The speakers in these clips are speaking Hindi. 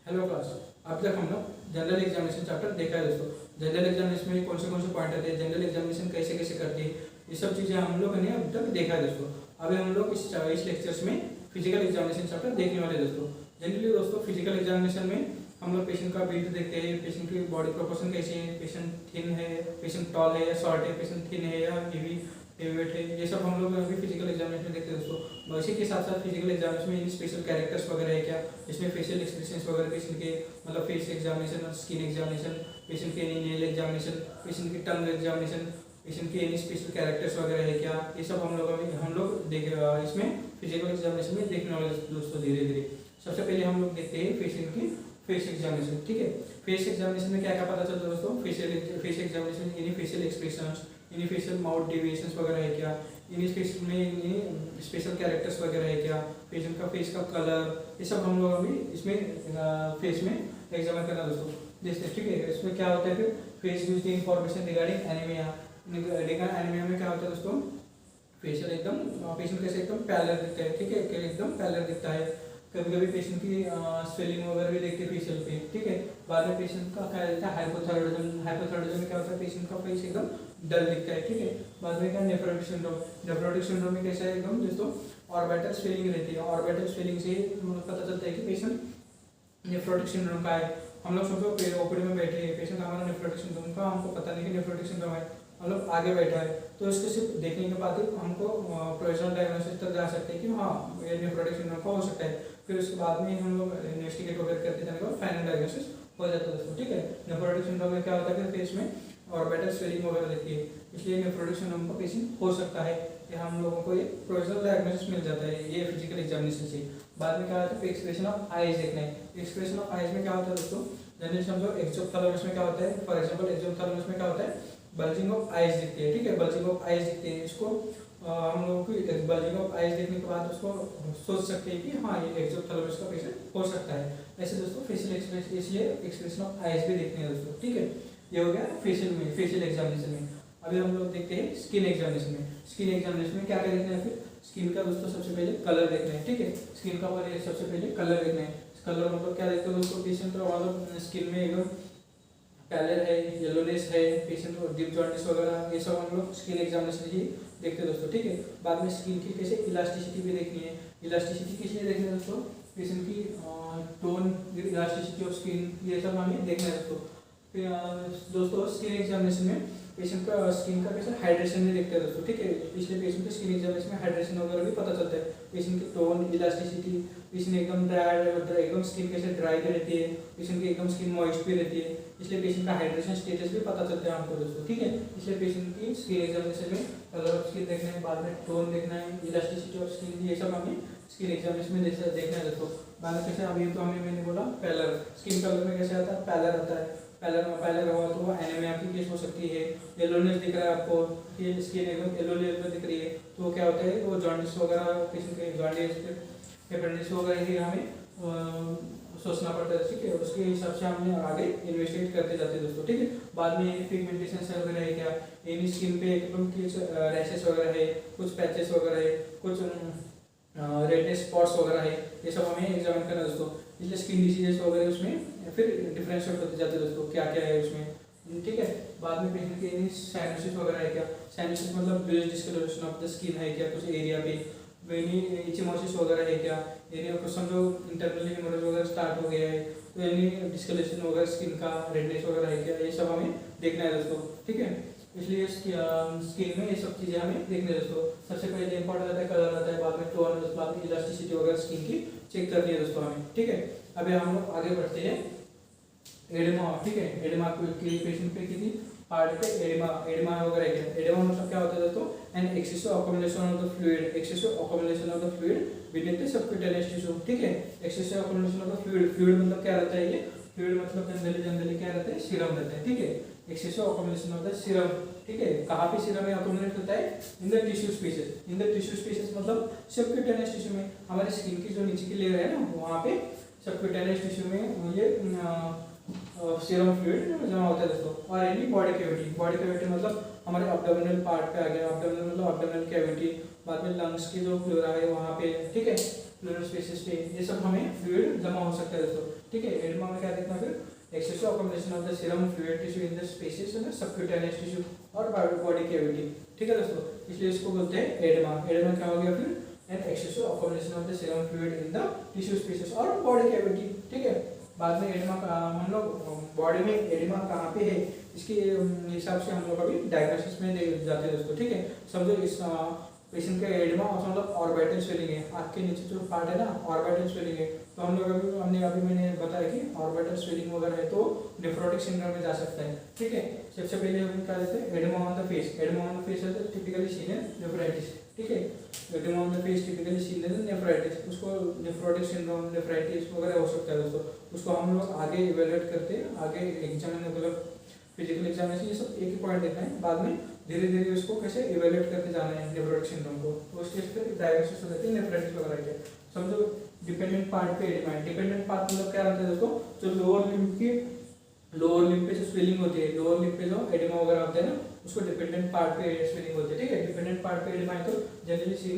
Hello class. अब तक हम लोग जनरल एग्जामिनेशन चैप्टर देखा है दोस्तों। जनरल एग्जामिनेशन में कौन से पॉइंट आते हैं, जनरल एग्जामिनेशन कैसे कैसे करती है, ये सब चीज़ें हम लोग ने अब तक देखा है दोस्तों। अभी हम लोग इस लेक्चर्स में फिजिकल एग्जामिनेशन चैप्टर देखने वाले हैं दोस्तों। जनरली दोस्तों फिजिकल एग्जामिनेशन में हम लोग पेशेंट का बिल्ड देखते हैं, पेशेंट की बॉडी प्रोपोर्शन कैसी है, पेशेंट थिन है, पेशेंट टॉल है या शॉर्ट है, पेशेंट थिन है या हेवी वेट है, ये सब हम लोग अभी फिजिकल एग्जामिनेशन में देखते हैं दोस्तों। इसी के साथ साथ फिजिकल एग्जामिनेशन में स्पेशल कैरेक्टर्स वगैरह है क्या, इसमें फेशियल एक्सप्रेशंस वगैरह पेशेंट के, मतलब फेस एग्जामिनेशन और स्किन एग्जामिनेशन, पेशेंट के नेल एग्जामिनेशन, पेशेंट की टंग एग्जामिनेशन, पेशेंट के एनी स्पेशल कैरेक्टर्स वगैरह है क्या, ये सब हम लोग देख इसमें फिजिकल एग्जामिनेशन में देखने वाले दोस्तों धीरे धीरे। सबसे पहले हम लोग देखते हैं पेशेंट की फेस एग्जामिनेशन। ठीक है, फेस एग्जामिनेशन में क्या क्या पता चलता है दोस्तों। Face examination any facial expressions, any facial mouth deviations वगैरह है क्या, एनी फेस में स्पेशल कैरेक्टर्स वगैरह है क्या, पेशेंट का फेस का कलर, ये सब हम लोग अभी इसमें फेस में एग्जामिन करना दोस्तों देखते हैं। ठीक है, इसमें क्या होता है फिर face use the information regarding anaemia. Anaemia में क्या होता है दोस्तों, फेशियल एकदम पेशेंट कैसे एकदम पैलर दिखता है। ठीक है, एकदम पैलर दिखता है। कभी कभी पेशेंट की स्वेलिंग वगैरह भी देखते हैं फेशियल पे। ठीक है, बाद में पेशेंट का क्या रहता है हाइपोथायरॉयडिज्म। हाइपोथायरॉयडिज्म में क्या होता है, पेशेंट का फेस एकदम डल दिखता है। ठीक है, बाद में क्या नेफ्रोटिक सिंड्रोम। नेफ्रोटिक सिंड्रोम में कैसा है एकदम दोस्तों ऑर्बिटल स्वेलिंग रहती है। ऑर्बिटल स्वेलिंग से पता चलता है कि पेशेंट नेफ्रोटिक सिंड्रोम का है। हम लोग समझो ओपीडी में बैठे हैं, पेशेंट हमारा नेफ्रोटिक सिंड्रोम का, हमको पता नहीं कि नेफ्रोटिक सिंड्रोम है, हम लोग आगे बैठा है, तो इसको सिर्फ देखने के बाद हमको प्रोविजनल डायग्नोसिस तक जा सकते हैं कि हाँ ये नेफ्रोटिक सिंड्रोम का हो सकता है। फिर उसके बाद में हम लोग इन्वेस्टिगेट वगैरह करते जाने के बाद फाइनल डायग्नोसिस हो जाता है दोस्तों। ठीक है, नेफ्रोटिक सिंड्रोम में क्या होता है कि फेस में ऑर्बिटल स्वेलिंग वगैरह रहती है, इसलिए नेफ्रोटिक सिंड्रोम का पेशेंट हो सकता है कि हम लोगों को ये प्रोविजनल डायग्नोसिस मिल जाता है ये फिजिकल एग्जामिनेशन से। बाद में क्या होता है एक्सप्रेशन ऑफ आइज देखना है। एक्सप्रेशन ऑफ आइज में क्या होता है दोस्तों, जनरली समझो एक्सोप्थैलेमस में क्या होता है, फॉर एग्जांपल एक्सोप्थैलेमस में क्या होता है बल्जिंग ऑफ आइज दिखती है। ठीक है, बल्जिंग ऑफ आइज दिखती है, इसको हम लोगों को बल्जिंग ऑफ आइज देखने के बाद उसको सोच सकते हैं कि हाँ ये एक्सोप्थैलेमस का पेशेंट हो सकता है। ऐसे दोस्तों फेशियल एक्सप्रेशन, इसलिए एक्सप्रेशन ऑफ आइज भी देखते हैं दोस्तों। ठीक है, ये हो गया फेशियल में, फेशियल एग्जामिनेशन में। अभी हम लोग देखते हैं स्किन एग्जामिनेशन में। स्किन एग्जामिनेशन में क्या क्या देखना है, फिर स्किन का दोस्तों सबसे पहले कलर देखना है। ठीक है, स्किन का सबसे पहले कलर देखना है। कलर मतलब क्या देखते हैं दोस्तों, पेशेंट का मतलब स्किन में एकदम पैलर है, येलोनेस है, पेशेंट को डीप जॉन्डिस वगैरह, ये सब हम लोग स्किन एग्जामिनेशन ही देखते हैं दोस्तों। ठीक है, बाद में स्किन की कैसे इलास्टिसिटी भी देखनी है। इलास्टिसिटी किस लिए देखनी है दोस्तों, पेशेंट की टोन, इलास्टिसिटी ऑफ स्किन, ये सब हमें देखना है दोस्तों। फिर दोस्तों स्किन एग्जामिनेशन में पेशेंट का स्किन का कैसे हाइड्रेशन भी देखते हैं दोस्तों। ठीक है, इसलिए पेशेंट के स्किन एग्जामिनेशन में हाइड्रेशन वगैरह भी पता चलता है। पेशेंट की टोन, इलास्टिसिटी, पेशेंट एकदम ड्राई, एकदम स्किन कैसे ड्राई भी रहती है, पेशेंट की एकदम स्किन मॉइस्ट भी रहती है, इसलिए पेशेंट का हाइड्रेशन स्टेटस भी पता चलता है हमको दोस्तों। ठीक है, इसलिए पेशेंट की स्किन एग्जामिनेशन में कलर ऑफ स्किन देखना है, बाद में टोन देखना है, इलास्टिसिटी ऑफ स्किन, ये सब हमें स्किन एग्जामिनेशन में देखना है दोस्तों। बाद में कैसे अभी तो हमें मैंने बोला पैलर, स्किन कलर में कैसे आता है पैलर आता है। पैलर हुआ तो वो एनीमिया की केस हो सकती है। येलोनेस दिख रहा है आपको, ये स्किन एकदम येलो लेवल में दिख रही है, तो वो क्या होता है वो जॉन्डिस वगैरह, पेशेंट के जॉन्डिस हेपेटाइटिस वगैरह ही हमें सोचना पड़ता है। ठीक है, उसके हिसाब से हमने आगे इन्वेस्टिगेट करते जाते हैं दोस्तों। ठीक है, बाद में पिगमेंटेशन वगैरह है क्या, एनी स्किन पे एकदम कुछ रैशेस वगैरह है, कुछ पैचेस वगैरह है, कुछ रेडनेस स्पॉट्स वगैरह है, ये सब हमें एग्जामिन करना दोस्तों। इसलिए स्किन डिसीजेस वगैरह उसमें फिर डिफरेंशिएट होते जाते हैं दोस्तों क्या क्या है उसमें। ठीक है, बाद में पेशेंट के साइनोसिस वगैरह है क्या, साइनोसिस मतलब bluish discolouration of the skin है क्या कुछ एरिया पे, इचिमोसिस वगैरह है क्या, एरिया को समझो इंटरनली हेमोरेज वगैरह स्टार्ट हो गया है, तो एनी डिस्कलरेशन वगैरह स्किन का रेडनेस वगैरह है क्या, ये सब हमें देखना है दोस्तों। ठीक है, इसलिए स्किन में ये सब चीज़ें हमें देखने दोस्तों। सबसे पहले इंपॉर्टेंट आता है कलर आता है, बाद में टोन, बाद में इलास्टिसिटी वगैरह स्किन की चेक करनी है दोस्तों हमें। ठीक है, अभी हम लोग आगे बढ़ते हैं एडिमा। ठीक है, एडिमा की पेशेंट पे किसी पार्ट पे एडिमा वगैरह क्या, एडिमा मतलब क्या होता है दोस्तों, N excessive accommodation of the fluid, excessive accommodation of the fluid within the subcutaneous tissue. ठीक है, excessive accommodation of the fluid मतलब क्या रहता है, ये फ्लूइड मतलब जनरली क्या रहता है, सीरम रहता है। ठीक है, excessive accommodation of the serum. ठीक है, कहाँ पे सीरम में अकोमोडेट होता है, इन the tissue spaces. In the tissue spaces मतलब सबक्यूटेनियस टिश्यू में, हमारी स्किन की जो नीचे की लेयर है ना, वहाँ पे सबक्यूटेनियस टिश्यू में ये सीरम फ्लूइड जमा होता है दोस्तों। और एनी बॉडी कैविटी मतलब हमारे अब्डोमिनल पार्ट पे आ गया, अब्डोमिनल मतलब अब्डोमिनल कैविटी, बाद में लंग्स की जो फ्लोरा है वहाँ पे। ठीक है, प्लूरल स्पेसिस पे, ये सब हमें फ्लूइड जमा हो सकता है दोस्तों, ठीक है। एडिमा में क्या देखना है फिर, excessive accommodation of the serum fluid tissue in the spaces in the subcutaneous tissue और बॉडी कैविटी, ठीक है दोस्तों, इसलिए इसको बोलते हैं एडिमा। एडिमा क्या हो गया फिर, an excessive accommodation of the serum fluid in the tissue spaces और बॉडी कैविटी, ठीक है। बाद में एडिमा का हम लोग बॉडी में एडिमा कहाँ पे है इसके हिसाब से हम लोग अभी डायग्नोसिस में जाते हैं दोस्तों, ठीक है। समझो इस पेशेंट का एडिमा मतलब ऑर्बिटल स्वेलिंग है, आँख के नीचे जो पार्ट है ना ऑर्बिटल स्वेलिंग है, तो हम लोग अभी मैंने बताया कि ऑर्बिटल स्वेलिंग वगैरह है तो नेफ्रोटिक सिंड्रोम में जा सकता है, ठीक है। सबसे पहले हम क्या लेते हैं, oedema on the face. Oedema on the face है तो टिपिकली सीन है नेफ्राइटिस, ठीक है। Oedema on the face typically seen है नेफ्राइटिस, उसको नेफ्रोटिक सिंड्रोम नेफ्राइटिस वगैरह हो सकता है दोस्तों। उसको हम लोग आगे इवेल्युएट करते हैं, आगे एग्जामिन मतलब फिजिकल एग्जामिनेशन, ये सब एक ही पॉइंट देखना है, बाद में धीरे धीरे उसको कैसे इवेल्युएट करते जाना है नेफ्रोटिक सिंड्रोम को, तो उसके फिर डायग्नोसिस हो जाती है नेफ्राइटिस वगैरह के। समझो डिपेंडेंट पार्ट पे एडिमा है, डिपेंडेंट पार्ट मतलब क्या रहता है दोस्तों, जो लोअर लिम्ब पे जो स्वेलिंग होती है, लोअर लिम्ब पे जो एडिमा वगैरह होता है ना, उसको डिपेंडेंट पार्ट पे स्वेलिंग होती है, ठीक है। डिपेंडेंट पार्ट पे एडिमा है तो जनरली सीन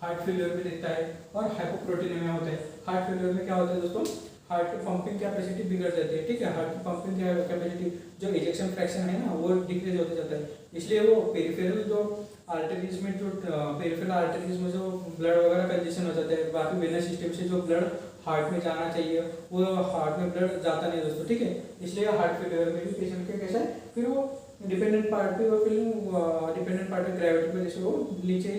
हार्ट फेलियर में दिखता है और हाइपोप्रोटीनेमिया होता है। हार्ट फेलियर में क्या होता है दोस्तों, हार्ट की पंपिंग कैपेसिटी बिगड़ जाती है, ठीक है। हार्ट की पंपिंग कैपेसिटी जो इजेक्शन फ्रैक्शन है ना वो डिक्रीज होते जाता है, इसलिए वो पेरिफेरल जो आर्टरीज में जो पेरिफेरल आर्टरीज में जो ब्लड वगैरह कंजेशन हो जाता है, बाकी वेनस सिस्टम से जो ब्लड हार्ट में जाना चाहिए वो हार्ट में ब्लड जाता नहीं दोस्तों, ठीक है। इसलिए हार्ट फेलियर में भी पेशेंट का कैसा है फिर वो डिपेंडेंट पार्ट पे और फिर डिपेंडेंट पार्ट पे ग्रेविटी की वजह से वो नीचे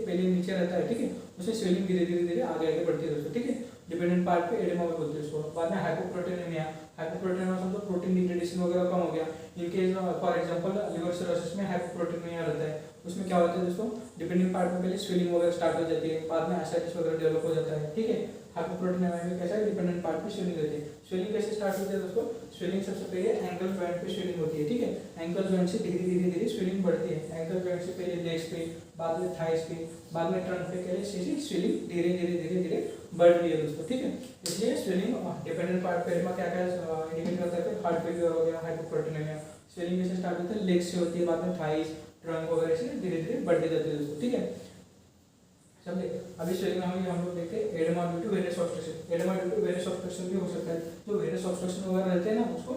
पहले नीचे रहता है, ठीक है। उससे स्वेलिंग धीरे धीरे आगे बढ़ती है दोस्तों, ठीक है। डिपेंडेंट पार्ट पे एडिमा में बोलते हैं उसको। बाद में हाइपोप्रोटीनेमिया, हाइपोप्रोटीनेमिया समझो प्रोटीन डिग्रेडेशन वगैरह कम हो गया, in case for example liver cirrhosis में हाइपोप्रोटीनेमिया रहता है, उसमें क्या होता है दोस्तों, डिपेंडेंट पार्ट में पहले स्वेलिंग वगैरह स्टार्ट हो जाती है, बाद में एसाइटिस वगैरह डेवलप हो जाता है, ठीक है। हाइपोप्रोटीनेमिया में कैसा है, डिपेंडेंट पार्ट पे स्वेलिंग रहती है। स्वेलिंग कैसे स्टार्ट होती है दोस्तों, स्वेलिंग सबसे पहले एंकल जॉइंट पे स्वेलिंग होती है, ठीक है। एंकल जॉइंट से धीरे धीरे स्वेलिंग बढ़ती है, एंकल जॉइंट से पहले लेग्स पे, बाद में थाइस पे, बाद में ट्रंक पे, कैसे स्वेलिंग धीरे धीरे बढ़ रही है दोस्तों, ठीक है। इसलिए स्वेलिंग डिपेंडेंट पार्ट पे क्या क्या इंडिकेट करता है, हार्ट फेलियर हो गया, हाइपोप्रोटीनेमिया। स्वेलिंग कैसे स्टार्ट होता है, लेग्स से होती है, बाद में थाइस ट्रंक वगैरह से धीरे धीरे बढ़ती जाती है दोस्तों, ठीक है। समझे। अभी स्वेलिंग हम लोग देखते हैं oedema due to venous obstruction. Oedema due to venous obstruction भी हो सकता है, जो वेनस ऑब्स्ट्रक्शन वगैरह रहते हैं ना उसको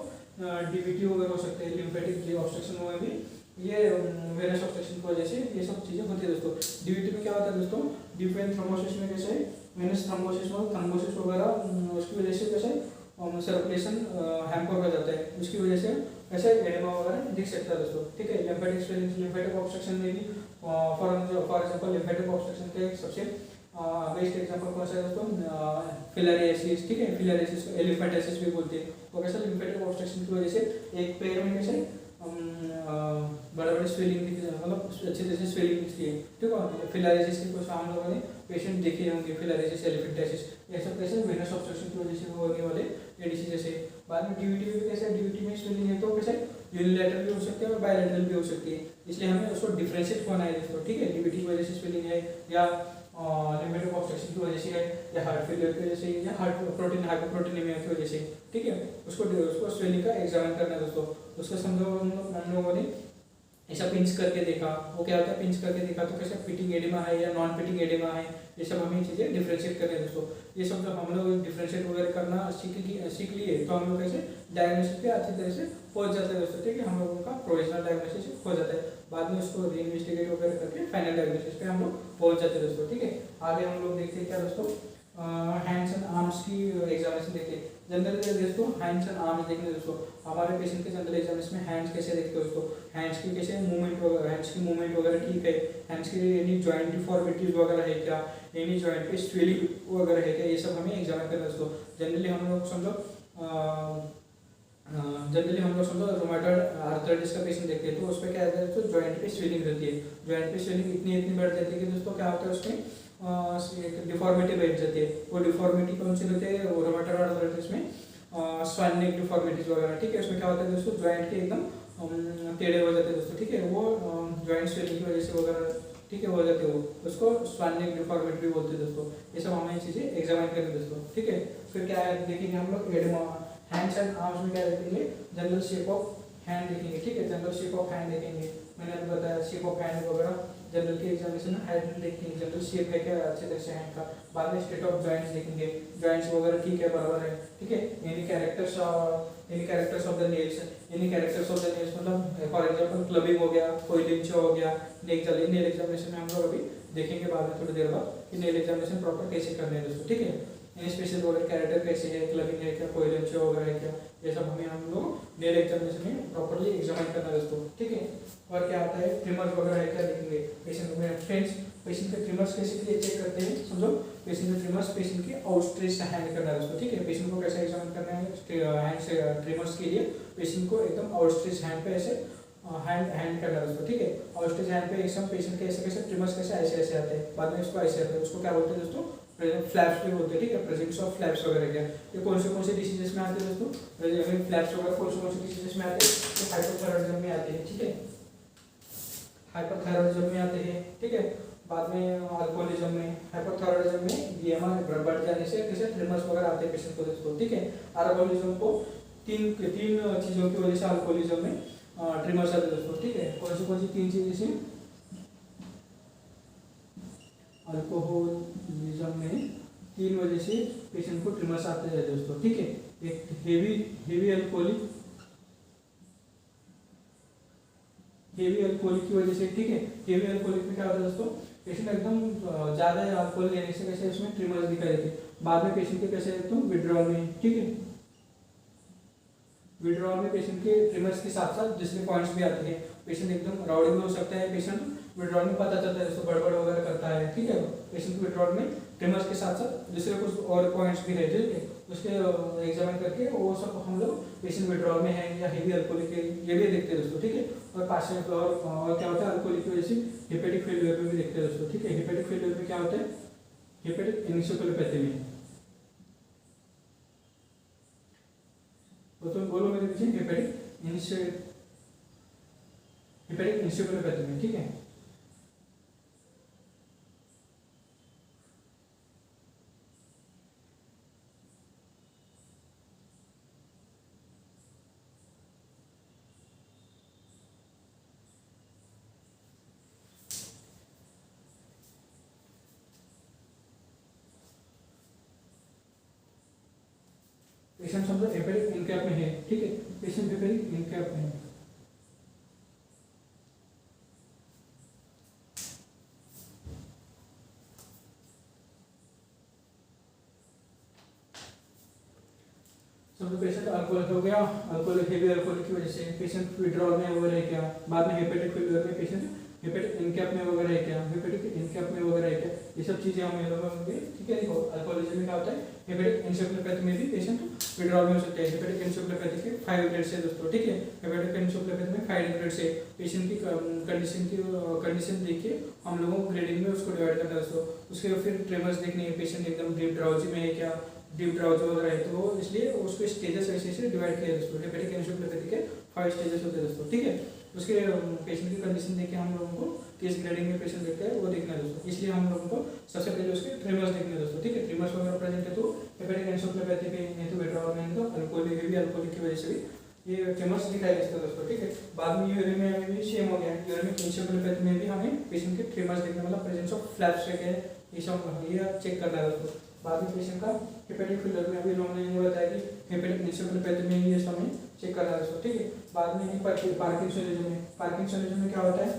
डीवीटी वगैरह हो सकते हैं, लिम्फेटिक ऑब्स्ट्रक्शन वगैरह भी ये वेनस ऑब्स्ट्रक्शन की वजह से ये सब चीजें होती है दोस्तों। डीवीटी में क्या होता है दोस्तों, डीप वेन थ्रोम्बोसिस में कैसे वेनस थ्रोम्बोसिस वगैरह उसकी वजह से कैसे सर्कुलेशन हैम्पर हो जाता है, उसकी वजह से ऐसे एडिमा वगैरह दिख सकता है दोस्तों, ठीक है। लिम्फेटिक स्वेलिंग, लिम्फेटिक ऑब्स्ट्रक्शन में भी फॉर एग्जांपल लिम्फेटिक ऑब्स्ट्रक्शन के सबसे बेस्ट एग्जांपल कौन सा है दोस्तों, फिलारियासिस, ठीक है। फिलारियासिस एलिफेंटाइसिस भी बोलते हैं, वो कैसे लिम्फेटिक ऑब्स्ट्रक्शन की वजह से एक पैर में कैसे बड़े बड़े स्वेलिंग दिखती है, मतलब अच्छे से स्वेलिंग दिखती है, ठीक है। फिलारियासिस के कुछ हम लोगों ने पेशेंट देखे होंगे, फिलारियासिस एलिफेंटाइसिस, ये सब कैसे वेनस ऑब्स्ट्रक्शन की वजह से होने वाले एडिसीज जैसे। बाद में डीवीटी में कैसे, डीवीटी में स्वेलिंग है तो कैसे यूनिलैटरल भी हो सकती है और बायलैटरल भी हो सकती है, इसलिए हमें उसको डिफरेंशिएट होना है दोस्तों, ठीक है। डीवीटी की वजह से स्वेलिंग है या लिम्फेटिक ऑब्स्ट्रक्शन की वजह से है या हार्ट फेलियर की वजह से या हार्ट प्रोटीन हाइपोप्रोटीनेमिया की वजह से, ठीक है। उसको स्वेलिंग का एग्जामिन करना है दोस्तों। उसका समझो हम लोगों ने ऐसा पिंच करके देखा, वो क्या होता है, पिंच करके देखा तो कैसे फिटिंग एडिमा है या नॉन फिटिंग एडिमा है, ये सब हमें चीज़ें डिफरेंशिएट करनी है दोस्तों। ये सब जब हम लोग डिफरेंशिएट वगैरह करना सीख लिए तो हम लोग कैसे डायग्नोसिस पे अच्छी तरह से पहुंच जाते हैं दोस्तों, ठीक है। हम लोगों का प्रोविजनल डायग्नोसिस हो जाता है, बाद में उसको रीइन्वेस्टिगेट वगैरह करके फाइनल डायग्नोसिस पे हम लोग पहुंच जाते हैं दोस्तों, ठीक है। आगे हम लोग देखते हैं क्या दोस्तों, हैंड्स एंड आर्म्स की एग्जामिनेशन देखते हैं। जनरली दोस्तों हैंड्स एंड आर्म्स देखने दोस्तों, हमारे पेशेंट के जनरल एग्जामिनेशन में हैंड्स कैसे देखते हो दोस्तों, हैंड्स की कैसे मूवमेंट वगैरह, हैंड्स की मूवमेंट वगैरह ठीक है, हैंड्स की एनी जॉइंट डिफॉर्मिटीज वगैरह है क्या, एनी जॉइंट पे स्वेलिंग वगैरह है क्या, ये सब हमें एग्जामिन करना दोस्तों। जनरली हम लोग समझो रोमेटॉइड आर्थराइटिस का पेशेंट देखते हैं तो उस पर क्या रहता है दोस्तों, जॉइंट पे स्वेलिंग रहती है, जॉइंट पे स्वेलिंग इतनी बढ़ जाती है कि दोस्तों क्या होता है उसमें डिफॉर्मिटी बैठ जाती है। वो डिफॉर्मिटी कौन सी रहती है, रोमेटॉइड आर्थराइटिस में स्वाइन नेक डिफॉर्मिटीज वगैरह, ठीक है। उसमें क्या होता है दोस्तों, जॉइंट के एकदम टेढ़े हो जाते हैं दोस्तों, ठीक है। वो जॉइंट स्वेलिंग की वजह से वगैरह, ठीक है, हो जाते हो, उसको स्वाइन नेक डिफॉर्मिटी भी बोलते हैं दोस्तों। ये सब हमें चीज़ें एग्जामिन करेंगे दोस्तों, ठीक है। फिर क्या है देखेंगे हम लोग एडिमा, हैंड्स एंड आर्म्स में क्या देखेंगे, जनरल शेप ऑफ हैंड देखेंगे, ठीक है। जनरल शेप ऑफ हैंड देखेंगे, मैंने अभी बताया शेप ऑफ हैंड वगैरह जनरल के एग्जामिनेशन में हैंड देखेंगे, जनरल शेप है क्या अच्छे तरह से हैंड का। बाद में स्टेट ऑफ जॉइंट्स देखेंगे, जॉइंट्स वगैरह ठीक है, बराबर है, ठीक है। Any characters of the nails, any characters of the nails मतलब फॉर एग्जांपल क्लबिंग हो गया, कोई लिंचो हो गया, नेल चलिए नेल एग्जामिनेशन में हम लोग अभी देखेंगे बाद में थोड़ी देर बाद कि नेल एग्जामिनेशन प्रॉपर कैसे करने हैं दोस्तों, ठीक है। एनी स्पेशल वगैरह कैरेक्टर कैसे है, क्लबिंग है क्या, कोई लिंचो वगैरह है क्या, ये सब हमें हम लोग नेल एग्जामिनेशन में प्रॉपर्ली एग्जामिन करना है दोस्तों, ठीक है। और क्या आता है, ट्रिमर्स वगैरह है क्या देखेंगे पेशेंट में। फ्रेंड्स पेशेंट के ट्रिमर्स कैसे चेक करते हैं समझो। पेशेंट के ट्रिमर्स पेशेंट के आउटस्ट्रेच्ड हैंड करना है दोस्तों, ठीक है। पेशेंट को कैसे एग्जामिन करना है हैंड से ट्रिमर्स के लिए, पेशेंट को एकदम आउटस्ट्रेच्ड हैंड पे ऐसे हैंड करना है दोस्तों, ठीक है। आउटस्ट्रेच्ड हैंड पे एकदम पेशेंट के ऐसे कैसे ट्रिमर्स कैसे ऐसे ऐसे आते हैं, बाद में इसको ऐसे आते हैं, उसको क्या बोलते हैं दोस्तों, फ्लैप्स भी बोलते हैं, ठीक है। प्रेजेंस ऑफ फ्लैप्स वगैरह क्या, ये कौन से डिसीजेस में आते हैं दोस्तों, फ्लैप्स वगैरह कौन से डिसीजेस में आते हैं, तो हाइपोथायराइडिज्म में आते हैं, ठीक है, हाइपोथायराइडिज्म में आते हैं, ठीक है। बाद में अल्कोहलिज्म में, हाइपोथायराइडिज्म में बीएमआई बढ़ जाने से कैसे ट्रिमर्स वगैरह आते हैं पेशेंट को दोस्तों, ठीक है। अल्कोहलिज्म को तीन चीजों की वजह से अल्कोहलिज्म में ट्रिमर्स आते हैं दोस्तों, ठीक है। कौन सी तीन चीजें से अल्कोहलिज्म में तीन वजह से पेशेंट को ट्रिमर्स आते हैं दोस्तों, ठीक है। एक हेवी अल्कोहलिक की वजह से, ठीक है। हेवी अल्कोहलिक में क्या होता है दोस्तों, पेशेंट एकदम ज्यादा अल्कोहल लेने से कैसे उसमें ट्रिमर्स दिखाई देते हैं। बाद में पेशेंट के कैसे देखते हो विड्रॉल में, ठीक है। विड्रॉल में पेशेंट के ट्रिमर्स के साथ साथ दूसरे पॉइंट्स भी आते हैं। पेशेंट एकदम राउडी में हो सकता है, पेशेंट विड्रॉल में पता चलता है दोस्तों गड़बड़ वगैरह करता है, ठीक है। पेशेंट विड्रॉल में ट्रिमर्स के साथ साथ दूसरे कुछ और पॉइंट्स भी रहते हैं, उसके एग्जामिन करके वो सब हम लोग पेशेंट विड्रॉल में है या हेवी अल्कोहलिक है ये भी देखते हैं दोस्तों, ठीक है। और पार्शियल और क्या होता है अल्कोहलिक की वजह से हेपेटिक फेलियर में भी देखते हैं दोस्तों, ठीक है। हेपेटिक फेलियर में क्या होता है, हेपेटिक एंसेफेलोपैथी में, तो बोलो मेरे पीछे, हेपेटिक एंसेफेलोपैथी में, ठीक है। पेशेंट समझो हेपेटिक इनकैप में है, ठीक है। पेशेंट हेपेटिक इनकैप में है, समझो पेशेंट अल्कोहलिक हो गया, अल्कोहलिक हेवी अल्कोहलिक की वजह से पेशेंट विड्रॉल में वगैरह है क्या, बाद में हेपेटिक फेलियर में पेशेंट हेपेटिक इनकैप में वगैरह है क्या, हेपेटिक इनकैप में वगैरह है क्या, ये सब चीजें हम ये लोग होंगे, ठीक है। देखो अल्कोहलिज्म में क्या होता है, हेपेटिक एंसेफेलोपैथी में भी पेशेंट विड्रॉल में हो सकते हैं। हेपेटिक एंसेफेलोपैथी के 5 ग्रेड्स है दोस्तों, ठीक है। हेपेटिक एंसेफेलोपैथी में 5 ग्रेड्स है। पेशेंट की कंडीशन देख के हम लोगों को ग्रेडिंग में उसको डिवाइड करना है दोस्तों। उसके फिर ट्रेमर्स देखने हैं, पेशेंट एकदम डीप ड्राउजी में है क्या, डीप ड्राउजी वगैरह है, तो इसलिए उसको स्टेजेस ऐसे डिवाइड किया दोस्तों। हेपेटिक एंसेफेलोपैथी के 5 स्टेजेस होते हैं दोस्तों, ठीक है। उसके पेशेंट की कंडीशन देख के हम लोगों को किस ग्रेडिंग में पेशेंट देखते हैं वो देखना है दोस्तों। इसलिए हम लोगों को सबसे पहले उसके ट्रिमर्स देखने हैं दोस्तों, ठीक है। ट्रिमर्स वगैरह प्रेजेंट है तो हेपेटिक एंसेफेलोपैथी पे नहीं तो विड्रॉल में, तो अल्कोहलिक हेवी अल्कोहलिक की वजह से भी ये ट्रिमर्स दिखाई देते हैं दोस्तों, ठीक है। बाद में यूरिमिया में भी सेम हो गया, यूरिमिक एंसेफेलोपैथी में भी हमें पेशेंट के ट्रिमर्स देखने मतलब प्रेजेंस ऑफ फ्लैप्स है ये सब ये चेक करना है दोस्तों। बाद में पेशेंट का हेपेटिक फेलियर में अभी लोगों ने ये बताया कि हेपेटिक एंसेफेलोपैथी में ये सब हमें चेक करना है दोस्तों, ठीक है। बाद में पार्किंसनिज्म में क्या होता है,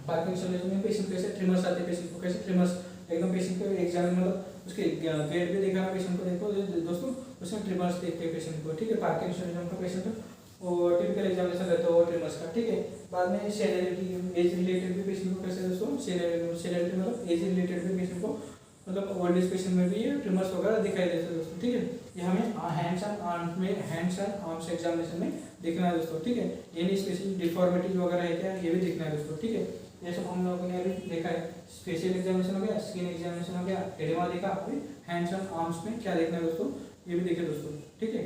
पार्किंसनिज्म में पेशेंट कैसे ट्रिमर्स आते हैं, पेशेंट को कैसे ट्रिमर्स एकदम पेशेंट को एग्जामिन मतलब उसके ग्रेड भी देखा पेशेंट को, देखो दोस्तों उसमें ट्रिमर्स देखते हैं पेशेंट को, ठीक है। पार्किंसनिज्म का पेशेंट और टिपिकल एग्जामिनेशन रहता है वो ट्रिमर्स का, ठीक है। बाद में सेनिलिटी एज रिलेटेड भी पेशेंट को कैसे दोस्तों सेनिलिटी मतलब एज रिलेटेड भी पेशेंट को मतलब ओल्ड एज पेशेंट में भी ये ट्रिमर्स वगैरह दिखाई देते हैं दोस्तों, ठीक है। ये हमें हैंड्स एंड आर्म्स एग्जामिनेशन में देखना है दोस्तों, ठीक है। यानी स्पेशल डिफॉर्मिटीज वगैरह है क्या ये भी देखना है दोस्तों, ठीक है। ये सब हम लोगों ने अभी देखा है। फेशियल एग्जामिनेशन हो गया, स्किन एग्जामिनेशन हो गया, एडिमा देखा, अभी हैंड्स एंड आर्म्स में क्या देखना है दोस्तों ये भी देखे दोस्तों, ठीक है।